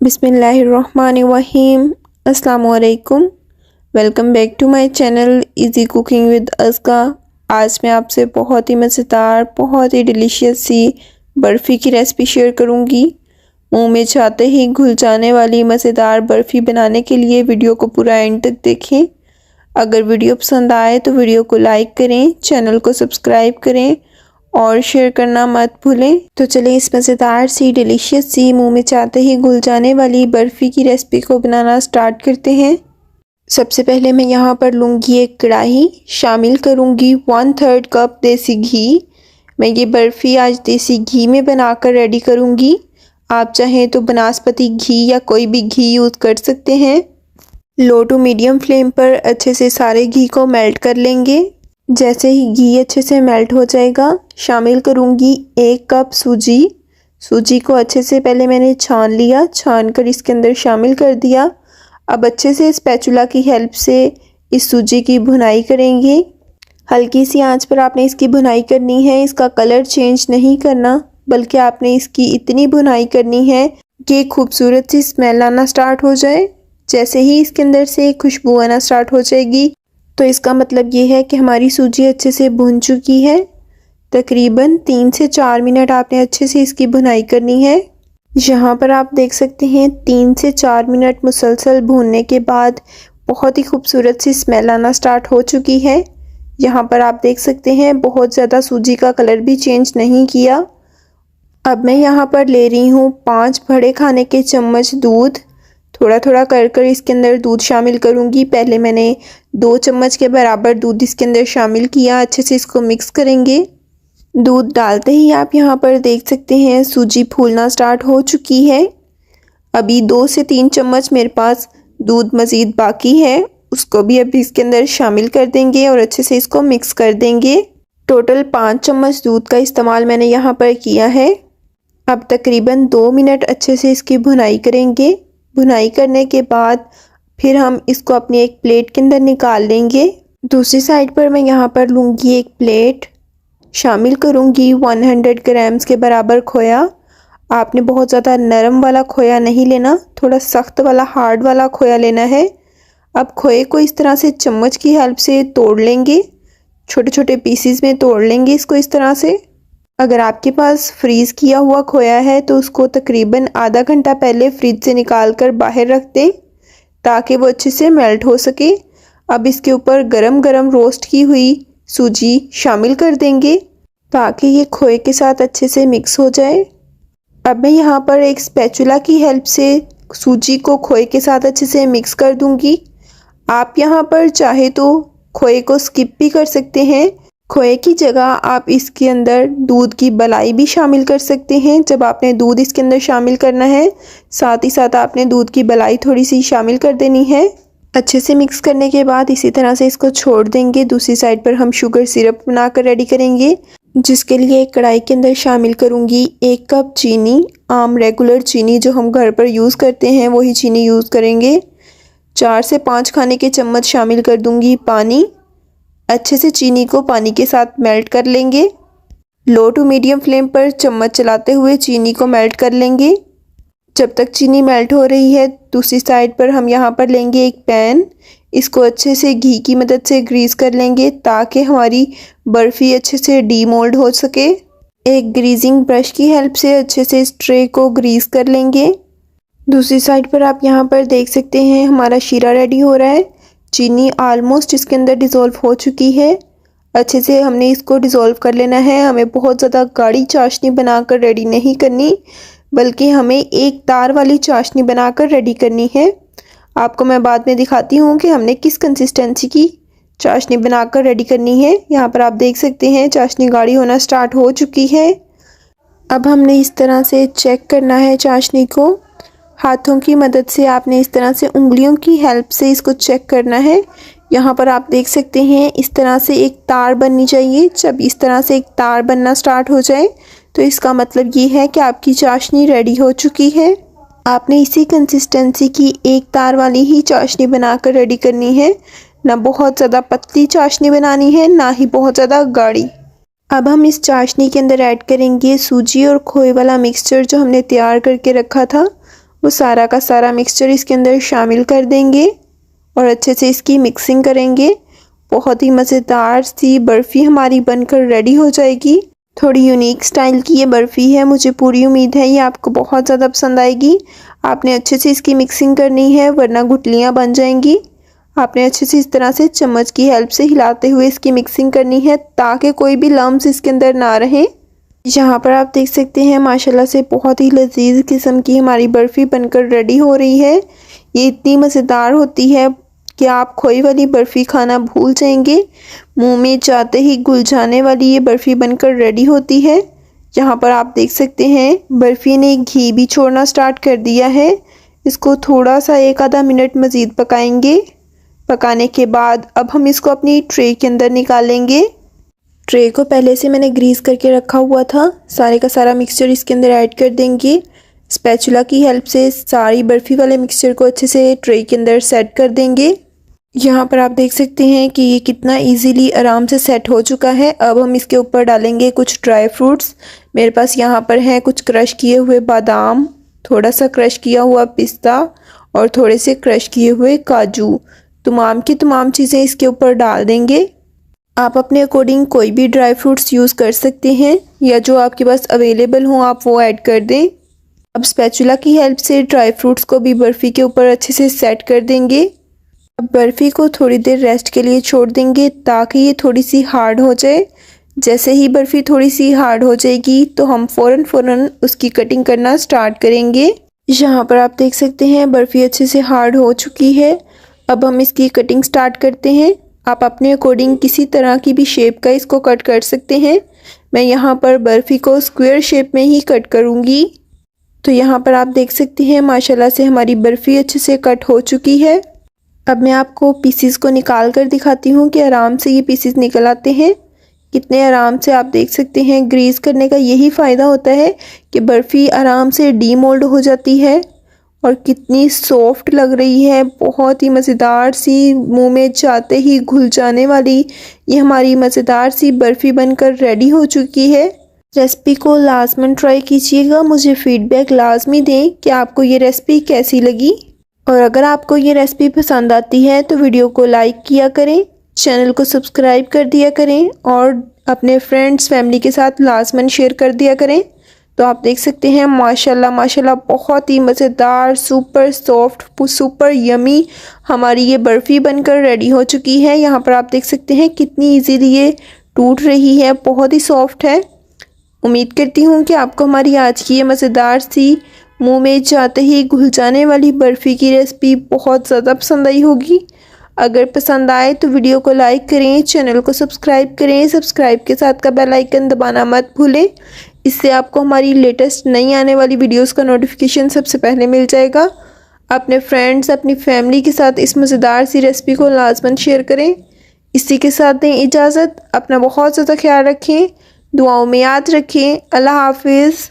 बिस्मिल्लाहिर्रहमानिर्रहीम। अस्सलाम वालेकुम। Welcome back to my channel easy cooking with Azka. आज मैं आपसे बहुत ही मज़ेदार, बहुत ही डिलीशियस सी बर्फ़ी की रेसिपी शेयर करूंगी। मुंह में जाते ही घुल जाने वाली मज़ेदार बर्फ़ी बनाने के लिए वीडियो को पूरा एंड तक देखें। अगर वीडियो पसंद आए तो वीडियो को लाइक करें, चैनल को सब्सक्राइब करें और शेयर करना मत भूलें। तो चलिए इस मज़ेदार सी डिलीशियस सी मुंह में चाहते ही घुल जाने वाली बर्फ़ी की रेसिपी को बनाना स्टार्ट करते हैं। सबसे पहले मैं यहाँ पर लूँगी एक कढ़ाई, शामिल करूँगी 1/3 कप देसी घी। मैं ये बर्फ़ी आज देसी घी में बनाकर रेडी करूँगी। आप चाहें तो बनास्पति घी या कोई भी घी यूज़ कर सकते हैं। लो टू मीडियम फ्लेम पर अच्छे से सारे घी को मेल्ट कर लेंगे। जैसे ही घी अच्छे से मेल्ट हो जाएगा, शामिल करूँगी 1 कप सूजी। सूजी को अच्छे से पहले मैंने छान लिया, छान कर इसके अंदर शामिल कर दिया। अब अच्छे से स्पैचुला की हेल्प से इस सूजी की भुनाई करेंगे। हल्की सी आंच पर आपने इसकी भुनाई करनी है। इसका कलर चेंज नहीं करना, बल्कि आपने इसकी इतनी भुनाई करनी है कि खूबसूरत सी स्मेल आना स्टार्ट हो जाए। जैसे ही इसके अंदर से खुशबू आना स्टार्ट हो जाएगी तो इसका मतलब ये है कि हमारी सूजी अच्छे से भुन चुकी है। तकरीबन 3 से 4 मिनट आपने अच्छे से इसकी भुनाई करनी है। यहाँ पर आप देख सकते हैं 3 से 4 मिनट मुसलसल भूनने के बाद बहुत ही खूबसूरत सी स्मेल आना स्टार्ट हो चुकी है। यहाँ पर आप देख सकते हैं बहुत ज़्यादा सूजी का कलर भी चेंज नहीं किया। अब मैं यहाँ पर ले रही हूँ 5 बड़े खाने के चम्मच दूध। थोड़ा थोड़ा कर इसके अंदर दूध शामिल करूँगी। पहले मैंने 2 चम्मच के बराबर दूध इसके अंदर शामिल किया। अच्छे से इसको मिक्स करेंगे। दूध डालते ही आप यहाँ पर देख सकते हैं सूजी फूलना स्टार्ट हो चुकी है। अभी 2 से 3 चम्मच मेरे पास दूध मज़ीद बाकी है, उसको भी अभी इसके अंदर शामिल कर देंगे और अच्छे से इसको मिक्स कर देंगे। टोटल 5 चम्मच दूध का इस्तेमाल मैंने यहाँ पर किया है। अब तकरीबन 2 मिनट अच्छे से इसकी भुनाई करेंगे। भुनाई करने के बाद फिर हम इसको अपनी एक प्लेट के अंदर निकाल लेंगे। दूसरी साइड पर मैं यहाँ पर लूँगी एक प्लेट, शामिल करूँगी 100 ग्राम्स के बराबर खोया। आपने बहुत ज़्यादा नरम वाला खोया नहीं लेना, थोड़ा सख्त वाला हार्ड वाला खोया लेना है। अब खोए को इस तरह से चम्मच की हेल्प से तोड़ लेंगे, छोटे छोटे पीसीज में तोड़ लेंगे इसको इस तरह से। अगर आपके पास फ्रीज़ किया हुआ खोया है तो उसको तकरीबन आधा घंटा पहले फ्रिज से निकाल कर बाहर रख दें ताकि वो अच्छे से मेल्ट हो सके। अब इसके ऊपर गरम गरम रोस्ट की हुई सूजी शामिल कर देंगे ताकि ये खोए के साथ अच्छे से मिक्स हो जाए। अब मैं यहाँ पर एक स्पैचुला की हेल्प से सूजी को खोए के साथ अच्छे से मिक्स कर दूँगी। आप यहाँ पर चाहे तो खोए को स्किप भी कर सकते हैं। खोए की जगह आप इसके अंदर दूध की मलाई भी शामिल कर सकते हैं। जब आपने दूध इसके अंदर शामिल करना है, साथ ही साथ आपने दूध की मलाई थोड़ी सी शामिल कर देनी है। अच्छे से मिक्स करने के बाद इसी तरह से इसको छोड़ देंगे। दूसरी साइड पर हम शुगर सिरप बनाकर रेडी करेंगे, जिसके लिए एक कढ़ाई के अंदर शामिल करूँगी 1 कप चीनी। आम रेगुलर चीनी जो हम घर पर यूज़ करते हैं वही चीनी यूज़ करेंगे। 4 से 5 खाने के चम्मच शामिल कर दूँगी पानी। अच्छे से चीनी को पानी के साथ मेल्ट कर लेंगे। लो टू मीडियम फ्लेम पर चम्मच चलाते हुए चीनी को मेल्ट कर लेंगे। जब तक चीनी मेल्ट हो रही है, दूसरी साइड पर हम यहाँ पर लेंगे एक पैन। इसको अच्छे से घी की मदद से ग्रीस कर लेंगे ताकि हमारी बर्फ़ी अच्छे से डीमोल्ड हो सके। एक ग्रीजिंग ब्रश की हेल्प से अच्छे से इस ट्रे को ग्रीस कर लेंगे। दूसरी साइड पर आप यहाँ पर देख सकते हैं हमारा शीरा रेडी हो रहा है। चीनी ऑलमोस्ट इसके अंदर डिज़ोल्व हो चुकी है। अच्छे से हमने इसको डिज़ोल्व कर लेना है। हमें बहुत ज़्यादा गाढ़ी चाशनी बनाकर रेडी नहीं करनी, बल्कि हमें एक तार वाली चाशनी बनाकर रेडी करनी है। आपको मैं बाद में दिखाती हूँ कि हमने किस कंसिस्टेंसी की चाशनी बनाकर रेडी करनी है। यहाँ पर आप देख सकते हैं चाशनी गाढ़ी होना स्टार्ट हो चुकी है। अब हमने इस तरह से चेक करना है चाशनी को। हाथों की मदद से आपने इस तरह से उंगलियों की हेल्प से इसको चेक करना है। यहाँ पर आप देख सकते हैं इस तरह से एक तार बननी चाहिए। जब इस तरह से एक तार बनना स्टार्ट हो जाए तो इसका मतलब ये है कि आपकी चाशनी रेडी हो चुकी है। आपने इसी कंसिस्टेंसी की एक तार वाली ही चाशनी बनाकर रेडी करनी है। ना बहुत ज़्यादा पतली चाशनी बनानी है, ना ही बहुत ज़्यादा गाढ़ी। अब हम इस चाशनी के अंदर ऐड करेंगे सूजी और खोए वाला मिक्सचर जो हमने तैयार करके रखा था। वो सारा का सारा मिक्सचर इसके अंदर शामिल कर देंगे और अच्छे से इसकी मिक्सिंग करेंगे। बहुत ही मज़ेदार सी बर्फ़ी हमारी बनकर रेडी हो जाएगी। थोड़ी यूनिक स्टाइल की ये बर्फ़ी है, मुझे पूरी उम्मीद है ये आपको बहुत ज़्यादा पसंद आएगी। आपने अच्छे से इसकी मिक्सिंग करनी है वरना गुठलियाँ बन जाएंगी। आपने अच्छे से इस तरह से चम्मच की हेल्प से हिलाते हुए इसकी मिक्सिंग करनी है ताकि कोई भी लम्स इसके अंदर ना रहे। यहाँ पर आप देख सकते हैं माशाल्लाह से बहुत ही लजीज किस्म की हमारी बर्फ़ी बनकर रेडी हो रही है। ये इतनी मज़ेदार होती है कि आप खोई वाली बर्फ़ी खाना भूल जाएंगे। मुंह में जाते ही घुल जाने वाली ये बर्फ़ी बनकर रेडी होती है। यहाँ पर आप देख सकते हैं बर्फ़ी ने घी भी छोड़ना स्टार्ट कर दिया है। इसको थोड़ा सा 1 आधा मिनट मज़ीद पकाएंगे। पकाने के बाद अब हम इसको अपनी ट्रे के अंदर निकालेंगे। ट्रे को पहले से मैंने ग्रीस करके रखा हुआ था। सारे का सारा मिक्सचर इसके अंदर ऐड कर देंगे। स्पैचुला की हेल्प से सारी बर्फ़ी वाले मिक्सचर को अच्छे से ट्रे के अंदर सेट कर देंगे। यहाँ पर आप देख सकते हैं कि ये कितना इजीली आराम से सेट हो चुका है। अब हम इसके ऊपर डालेंगे कुछ ड्राई फ्रूट्स। मेरे पास यहाँ पर है कुछ क्रश किए हुए बादाम, थोड़ा सा क्रश किया हुआ पिस्ता और थोड़े से क्रश किए हुए काजू। तमाम की तमाम चीज़ें इसके ऊपर डाल देंगे। आप अपने अकॉर्डिंग कोई भी ड्राई फ्रूट्स यूज़ कर सकते हैं या जो आपके पास अवेलेबल हों आप वो ऐड कर दें। अब स्पैचुला की हेल्प से ड्राई फ्रूट्स को भी बर्फ़ी के ऊपर अच्छे से सेट कर देंगे। अब बर्फ़ी को थोड़ी देर रेस्ट के लिए छोड़ देंगे ताकि ये थोड़ी सी हार्ड हो जाए। जैसे ही बर्फ़ी थोड़ी सी हार्ड हो जाएगी तो हम फ़ौरन उसकी कटिंग करना स्टार्ट करेंगे। यहाँ पर आप देख सकते हैं बर्फ़ी अच्छे से हार्ड हो चुकी है। अब हम इसकी कटिंग स्टार्ट करते हैं। आप अपने अकॉर्डिंग किसी तरह की भी शेप का इसको कट कर सकते हैं। मैं यहाँ पर बर्फ़ी को स्क्वायर शेप में ही कट करूँगी। तो यहाँ पर आप देख सकते हैं माशाल्लाह से हमारी बर्फ़ी अच्छे से कट हो चुकी है। अब मैं आपको पीसीस को निकाल कर दिखाती हूँ कि आराम से ये पीसीस निकल आते हैं। कितने आराम से आप देख सकते हैं। ग्रीस करने का यही फ़ायदा होता है कि बर्फ़ी आराम से डीमोल्ड हो जाती है और कितनी सॉफ्ट लग रही है। बहुत ही मज़ेदार सी मुंह में जाते ही घुल जाने वाली ये हमारी मज़ेदार सी बर्फ़ी बनकर रेडी हो चुकी है। रेसिपी को लाजमन ट्राई कीजिएगा। मुझे फ़ीडबैक लाजमी दें कि आपको ये रेसिपी कैसी लगी। और अगर आपको ये रेसिपी पसंद आती है तो वीडियो को लाइक किया करें, चैनल को सब्सक्राइब कर दिया करें और अपने फ्रेंड्स फैमिली के साथ लाजमन शेयर कर दिया करें। तो आप देख सकते हैं माशाल्लाह माशाल्लाह बहुत ही मज़ेदार सुपर सॉफ्ट सुपर यमी हमारी ये बर्फ़ी बनकर रेडी हो चुकी है। यहाँ पर आप देख सकते हैं कितनी इजीली ये टूट रही है, बहुत ही सॉफ्ट है। उम्मीद करती हूँ कि आपको हमारी आज की ये मज़ेदार सी मुंह में जाते ही घुल जाने वाली बर्फ़ी की रेसिपी बहुत ज़्यादा पसंद आई होगी। अगर पसंद आए तो वीडियो को लाइक करें, चैनल को सब्सक्राइब करें। सब्सक्राइब के साथ का बेल आइकन दबाना मत भूलें। इससे आपको हमारी लेटेस्ट नई आने वाली वीडियोस का नोटिफिकेशन सबसे पहले मिल जाएगा। अपने फ्रेंड्स अपनी फैमिली के साथ इस मज़ेदार सी रेसिपी को लाजमन शेयर करें। इसी के साथ दें इजाज़त। अपना बहुत ज़्यादा ख्याल रखें, दुआओं में याद रखें। अल्लाह हाफिज़।